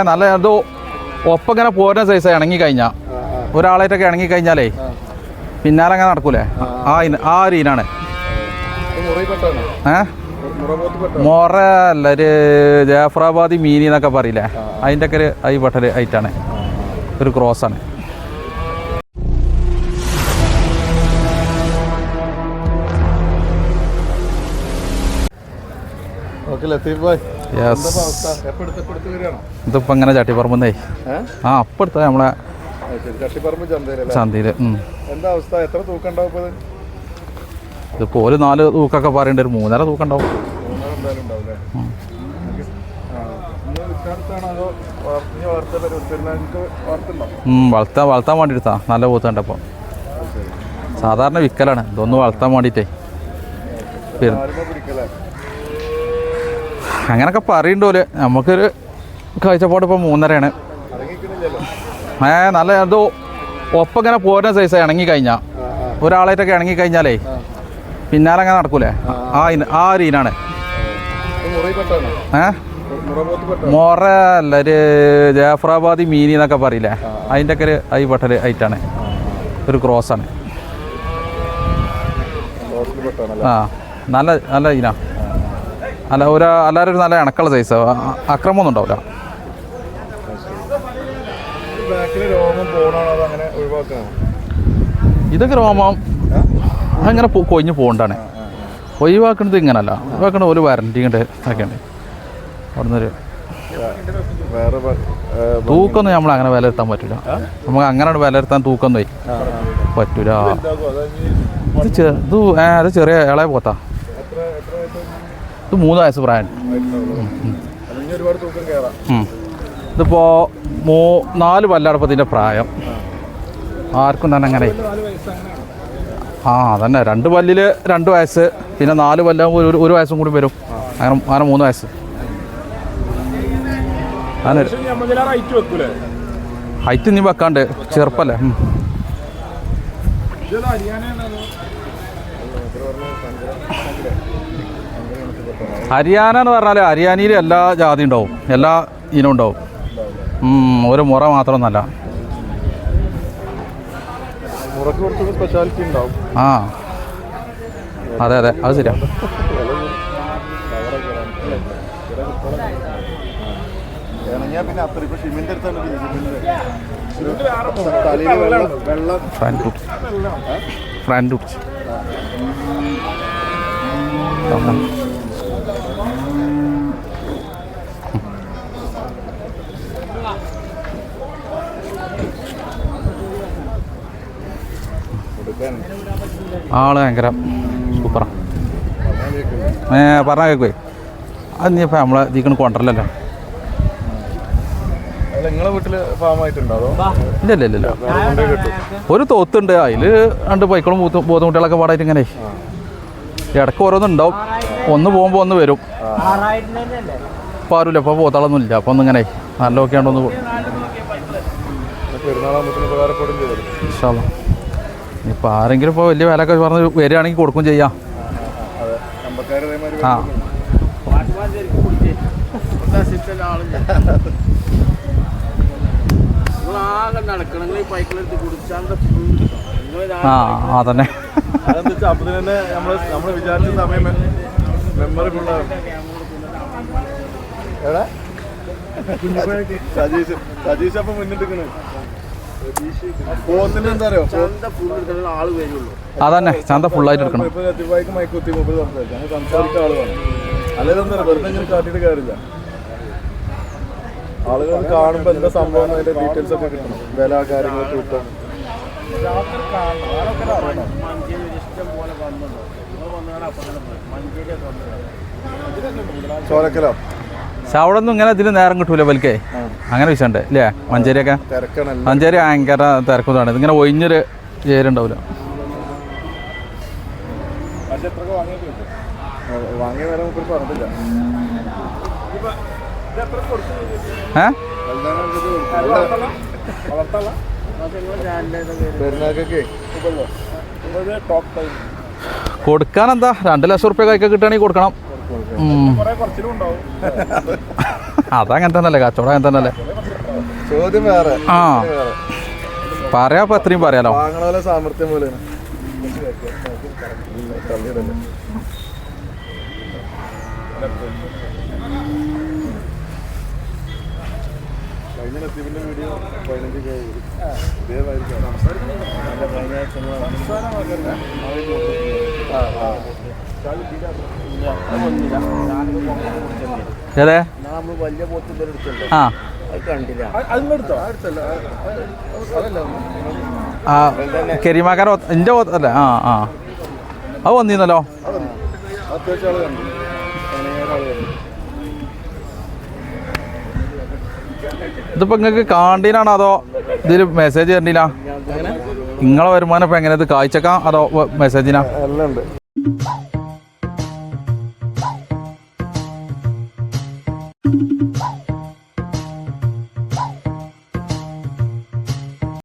നല്ല അത് ഒപ്പം ഇങ്ങനെ പോരുന്ന സൈസ് ഇണങ്ങി കഴിഞ്ഞാൽ ഒരാളായിട്ടൊക്കെ ഇണങ്ങി കഴിഞ്ഞാലേ പിന്നാലെ അങ്ങനെ നടക്കൂലേ ആ ഒരു ഇനാണ്. മൊറ അല്ല ഒരു ജാഫറാബാദി മീനി എന്നൊക്കെ പറയില്ലേ, അതിൻ്റെ ഒക്കെ ഒരു ഐ പെട്ടൽ ഐറ്റാണ്, ഒരു ക്രോസാണ്. ഇതിപ്പോ ഇങ്ങനെ ചട്ടിപ്പറമ്പന്നേ അപ്പം എടുത്ത നമ്മളെ ചന്തയില്. ഇതിപ്പോ ഒരു 4 തൂക്കൊക്കെ പറയണ്ട, ഒരു 3.5 തൂക്കം ഉണ്ടാവും. വളർത്താൻ വേണ്ടി എടുത്താ നല്ല പൂത്തുണ്ടപ്പോ. സാധാരണ വിക്കലാണ്, ഇതൊന്ന് വളർത്താൻ വേണ്ടിട്ടേ. അങ്ങനൊക്കെ പറയുന്നുണ്ടോല്. നമുക്കൊരു കാഴ്ചപ്പാട് ഇപ്പോൾ 3.5 നല്ല അത് ഒപ്പം ഇങ്ങനെ പോരുന്ന സൈസ് ഇണങ്ങി കഴിഞ്ഞാൽ ഒരാളായിട്ടൊക്കെ ഇണങ്ങി കഴിഞ്ഞാലേ പിന്നാലെ അങ്ങനെ നടക്കൂലേ ആ ഒരു ഇനാണ്. മൊറ അല്ല ഒരു ജാഫറാബാദി മീനി എന്നൊക്കെ പറയില്ലേ, അതിൻ്റെ ഒക്കെ ഒരു ഐ പെട്ടൽ ഐറ്റാണ്, ഒരു ക്രോസാണ്. നല്ല ഇനാ. എല്ലാവരും ഒരു നല്ല ഇണക്കുള്ള സൈസ്, അക്രമമൊന്നും ഉണ്ടാവില്ല. ഇതൊക്കെ രോമം അങ്ങനെ കൊഞ്ഞ് പോകണ്ടാണ്. ഒഴിവാക്കുന്നത് ഇങ്ങനല്ല, ഒഴിവാക്കണ ഒരു വാറൻറ്റി ഉണ്ട് ഒക്കെയുണ്ട്. അവിടുന്നൊരു തൂക്കൊന്നും നമ്മൾ അങ്ങനെ വിലയിരുത്താൻ പറ്റില്ല. നമുക്ക് അങ്ങനെ വിലയിരുത്താൻ തൂക്കൊന്നും പറ്റൂല. അത് ചെറിയ ഇളയ പോത്താ. ഇത് 3 വയസ്സ് പ്രായം. ഇതിപ്പോ 4 പല്ലടപ്പത്തിൻ്റെ പ്രായം. ആർക്കും തന്നെ അങ്ങനെ അതന്നെ 2 പല്ലിൽ 2 വയസ്സ്, പിന്നെ 4 പല്ലാകുമ്പോൾ 1 വയസ്സും കൂടി വരും. അങ്ങനെ 3 വയസ്സ്. ഹൈറ്റ് ഇനി വെക്കാണ്ട്, ചെറുപ്പല്ലേ. ഹരിയാന എന്ന് പറഞ്ഞാൽ ഹരിയാനയിൽ എല്ലാ ജാതി ഉണ്ടാവും, എല്ലാ ഇനം ഉണ്ടാവും. ഒരു മുറ മാത്രമൊന്നല്ല. അതെ അത് ശരിയാ. ഫ്രണ്ട് ആള് ഭയങ്കര സൂപ്പറാ. പറഞ്ഞാൽ കേൾക്കുവേ. അത് നീ ഇപ്പം നമ്മളെ ഇതിക്കണ് കൊണ്ടല്ലോ. ഇല്ല ഒരു തോത്തുണ്ട്, അതിൽ 2 പൈക്കളും ബോധമുട്ടികളൊക്കെ പാടായിട്ട് ഇങ്ങനെ ഇടയ്ക്ക് ഓരോന്നുണ്ടാവും. ഒന്ന് പോകുമ്പോൾ ഒന്ന് വരും. ഇപ്പം ആരുമില്ല, ഇപ്പോൾ പോത്താളൊന്നും ഇല്ല. അപ്പോൾ ഒന്നിങ്ങനെ നല്ലതൊക്കെ ഉണ്ടോന്ന് ഇപ്പം ആരെങ്കിലും ഇപ്പോൾ വലിയ വിലയൊക്കെ പറഞ്ഞ് വരികയാണെങ്കിൽ കൊടുക്കും ചെയ്യാം. അതന്നെ നമ്മൾ വിചാരിച്ച സമയം മെമ്മറബിൾ സജീഷ് അപ്പം മുന്നിട്ട് അതന്നെ ചന്ത ഫുള്ളായിട്ട് എടുക്കണം. സംസാരിക്കാൻ ആള് വേണം, അല്ലെങ്കിൽ എന്താ വെറുതെ ഇങ്ങനെ കാട്ടിയിട്ട് കാര്യമില്ല. ആളുകൾ കാണുമ്പോൾ എന്താ സംഭവം അതിന്റെ ഡീറ്റെയിൽസ് ഒക്കെ കിട്ടണം, വില കാര്യങ്ങളൊക്കെ കിട്ടും. ചോരക്കലോ പക്ഷെ അവിടെ ഒന്നും ഇങ്ങനെ ഇതിന് നേരം കിട്ടൂല വലിക്കേ. അങ്ങനെ വിഷയമുണ്ട് അല്ലേ? മഞ്ചേരിയൊക്കെ മഞ്ചേരി ഭയങ്കര തിരക്കുന്നതാണ്. ഇതിങ്ങനെ ഒഴിഞ്ഞൊരു ചേരുണ്ടാവില്ല. കൊടുക്കാൻ എന്താ 2 ലക്ഷം റുപ്യ കൈക്ക് കിട്ടുകയാണെങ്കിൽ കൊടുക്കണം. അതങ്ങനെ തന്നെയല്ലേ കച്ചവടം അങ്ങനെ തന്നെയല്ലേ. ചോദ്യം വേറെ. ആ പറയാ ഇപ്പൊ എത്രയും പറയാലോ. വാങ്ങണ പോലെ സാമർത്ഥ്യം പോലെയാണ്. കഴിഞ്ഞ നസീബിന്റെ വീഡിയോ 15 ഏതേ വലിയ പോത്തിന്റെ ആ കരിമാക്കാരോ എൻ്റെ അല്ലേ? ആ ആ അത് വന്നിരുന്നല്ലോ. അത്യാവശ്യം ആള് കണ്ടു. ഇതിപ്പോ നിങ്ങൾക്ക് കാണ്ടീനാണോ അതോ ഇതിൽ മെസ്സേജ് തരണ്ടില്ല? നിങ്ങളെ വരുമാനം ഇപ്പൊ എങ്ങനെ ഇത് കാഴ്ചക്കാം അതോ മെസ്സേജിനാ? എല്ലാം ഉണ്ട്.